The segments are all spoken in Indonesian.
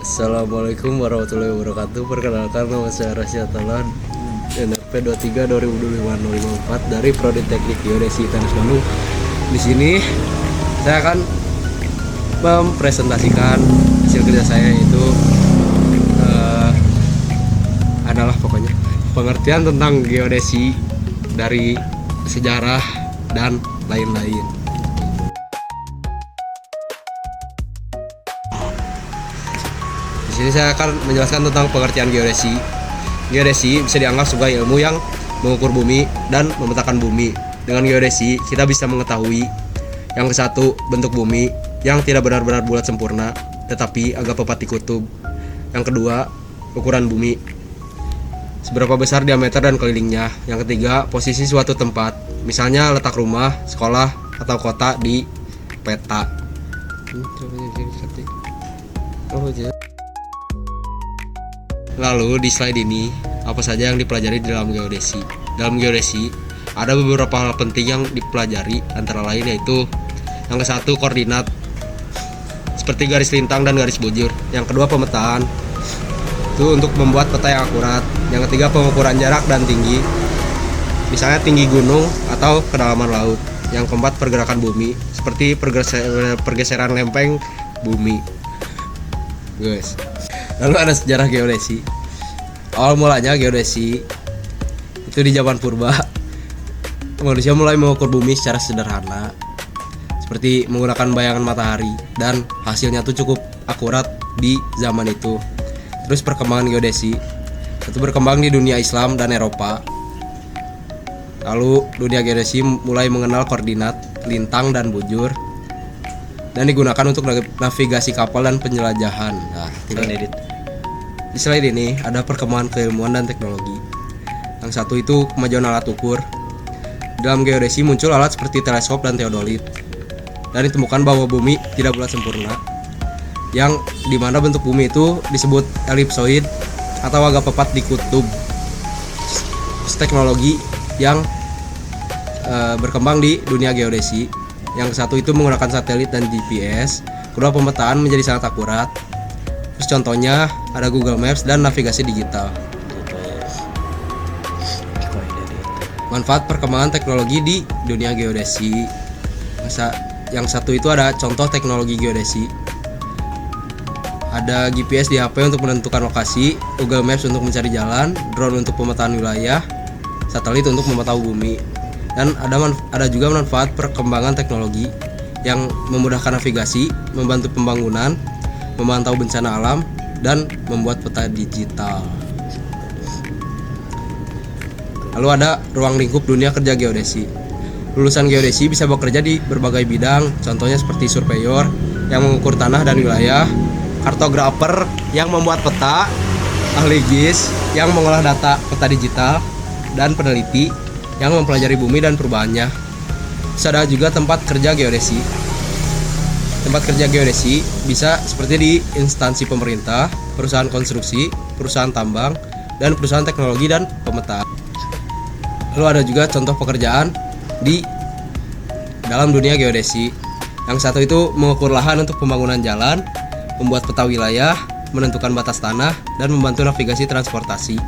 Assalamualaikum warahmatullahi wabarakatuh. Perkenalkan, nama saya Rasya Talan, NRP 23 2005 dari Prodi Teknik Geodesi Tenis Bandung. Di sini saya akan mempresentasikan hasil kerja saya, yaitu adalah pokoknya pengertian tentang geodesi dari sejarah dan lain-lain. Di sini saya akan menjelaskan tentang pengertian geodesi. Geodesi bisa dianggap sebagai ilmu yang mengukur bumi dan memetakan bumi. Dengan geodesi, kita bisa mengetahui yang ke satu, bentuk bumi yang tidak benar-benar bulat sempurna, tetapi agak pepat di kutub. Yang kedua, ukuran bumi, seberapa besar diameter dan kelilingnya. Yang ketiga, posisi suatu tempat, misalnya letak rumah, sekolah, atau kota di peta. Lalu di slide ini, apa saja yang dipelajari dalam geodesi? Dalam geodesi, ada beberapa hal penting yang dipelajari, antara lain yaitu yang ke satu, koordinat, seperti garis lintang dan garis bujur. Yang kedua, pemetaan, itu untuk membuat peta yang akurat. Yang ketiga, pengukuran jarak dan tinggi, misalnya tinggi gunung atau kedalaman laut. Yang keempat, pergerakan bumi, seperti pergeseran lempeng bumi. Guys, lalu ada sejarah geodesi. Awal mulanya geodesi itu di zaman purba. Manusia mulai mengukur bumi secara sederhana, seperti menggunakan bayangan matahari, dan hasilnya tuh cukup akurat di zaman itu. Terus perkembangan geodesi itu berkembang di dunia Islam dan Eropa. Lalu dunia geodesi mulai mengenal koordinat, lintang, dan bujur, dan digunakan untuk navigasi kapal dan penjelajahan. Nah, di slide ini ada perkembangan keilmuan dan teknologi. Yang satu itu kemajuan alat ukur. Dalam geodesi muncul alat seperti teleskop dan teodolit, dan ditemukan bahwa bumi tidak bulat sempurna, yang dimana bentuk bumi itu disebut elipsoid atau agak pepat di kutub. Teknologi yang berkembang di dunia geodesi. Yang satu itu menggunakan satelit dan GPS. Kedua, pemetaan menjadi sangat akurat. Terus contohnya ada Google Maps dan navigasi digital. Manfaat perkembangan teknologi di dunia geodesi. Yang satu itu ada contoh teknologi geodesi. Ada GPS di HP untuk menentukan lokasi, Google Maps untuk mencari jalan, drone untuk pemetaan wilayah, satelit untuk memantau bumi. Dan ada juga manfaat perkembangan teknologi yang memudahkan navigasi, membantu pembangunan, memantau bencana alam, dan membuat peta digital. Lalu ada ruang lingkup dunia kerja geodesi. Lulusan geodesi bisa bekerja di berbagai bidang, contohnya seperti surveyor yang mengukur tanah dan wilayah, kartografer yang membuat peta, ahli GIS yang mengolah data peta digital, dan peneliti yang mempelajari bumi dan perubahannya. Terus ada juga tempat kerja geodesi. Tempat kerja geodesi bisa seperti di instansi pemerintah, perusahaan konstruksi, perusahaan tambang, dan perusahaan teknologi dan pemetaan. Lalu ada juga contoh pekerjaan di dalam dunia geodesi. Yang satu itu mengukur lahan untuk pembangunan jalan, membuat peta wilayah, menentukan batas tanah, dan membantu navigasi transportasi.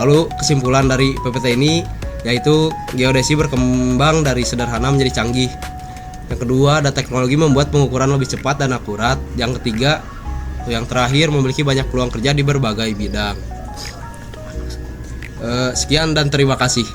Lalu kesimpulan dari PPT ini yaitu geodesi berkembang dari sederhana menjadi canggih. Yang kedua, ada teknologi membuat pengukuran lebih cepat dan akurat. Yang ketiga, yang terakhir, memiliki banyak peluang kerja di berbagai bidang. Sekian dan terima kasih.